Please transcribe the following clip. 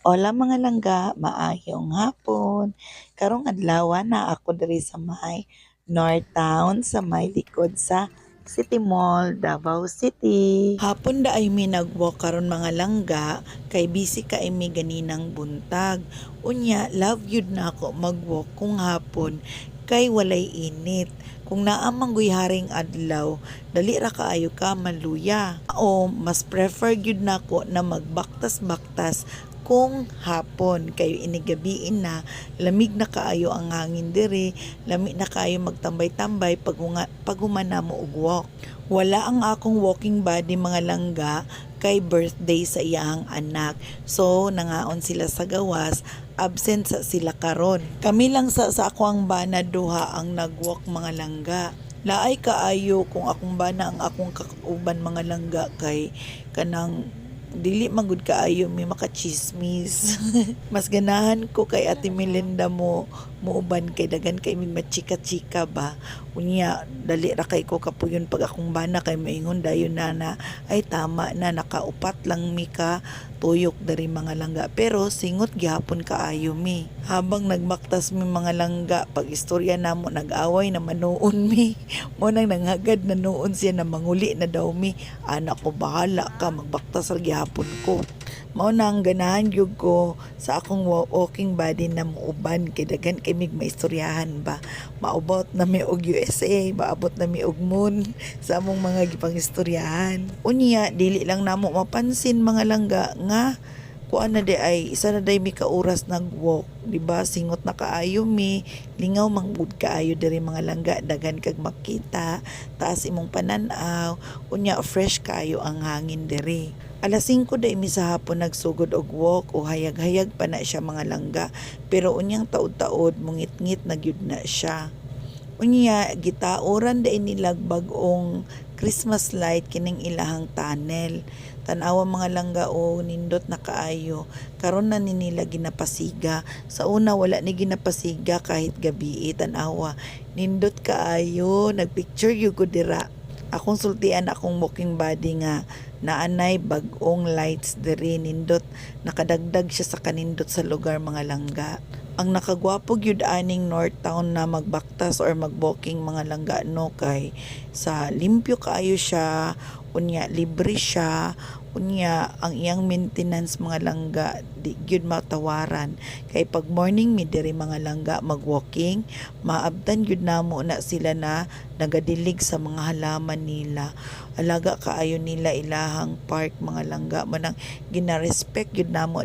Hola mga langga, maayong hapon. Karong adlaw na ako diri sa may North Town sa may likod sa City Mall, Davao City. Hapon da ay mi nag-walk karon mga langga kay busy ka mi ganinang buntag. Unya, love yun na ako mag-walk kung hapon kay walay init. Kung naamang guyharing adlaw, dali ra kaayo ka maluya. O mas prefer gyud nako na magbaktas-baktas kung hapon kayo inigabiin na lamig na kaayo ang hangin diri, lamig na kaayo magtambay-tambay pag humana mo og walk. Wala ang akong walking body mga langga kay birthday sa iyang anak. So nangaon sila sa gawas, absent sa sila karon. Kami lang sa ako ang bana duha ang nagwalk mga langga. Laay kaayo kung akong bana ang akong kakauban mga langga kay kanang dili magud kaayo may makachismis. Mas ganahan ko kay Ate Melinda mo muuban kay dagan kay may machika-chika ba. Unya dali ra kay ko kapuyon pag akong bana kay maingon dayon na ay tama na nakaupat lang mi ka tuyok dari mga langga pero singot gihapon kaayo mi. Habang nagmaktas mi mga langga pag istorya namo nag-away na manuon mi. Mo nang nanghagad na noon siya na manguli na daw mi. Anak ko bahala ka magbaktas ra gihapon ko. Mao na ang ganahan gyud ko sa akong walking body na muuban kay daghan kay mig maistoryahan ba. Maabot na mi og USA, maabot na mi og moon sa among mga gipangistoryahan. Unya dili lang namo mapansin mga langga nga kuan na di ay isa na day mi ka oras nag-walk, di ba? Singot na kaayo mi, lingaw manggud kaayo diri mga langga, daghan kag makita, taas imong pananaw, unya fresh kaayo ang hangin diri. Alas 5 day mi sa hapon nagsugod og walk o hayag-hayag pa na siya mga langga, pero unyang taod-taod mungit-ngit na gyud na siya. Unya gitaoran day nila bag-ong Christmas light kining ilahang tunnel. Tanawa mga langga o nindot na kaayo. Karon na ni nila ginapasiga. Sa una wala ni ginapasiga kahit gabi. Tanawa nindot kaayo. Nagpicture yu ko dira. Akong sultian akong walking body nga naanay bag-ong lights diri nindot nakadagdag siya sa kanindot sa lugar mga langga. Ang nakagwapo gyud aning North Town na magbaktas or magbalking mga langga no kay sa limpyo kaayo siya, unya libre siya, unya ang iyang maintenance mga langga di gyud matawaran kay pag morning mi diri mga langga magwalking maabtan gyud namo na sila na nagadilig sa mga halaman nila. Alaga kaayo nila ilahang park mga langga manang ginarespect gyud namo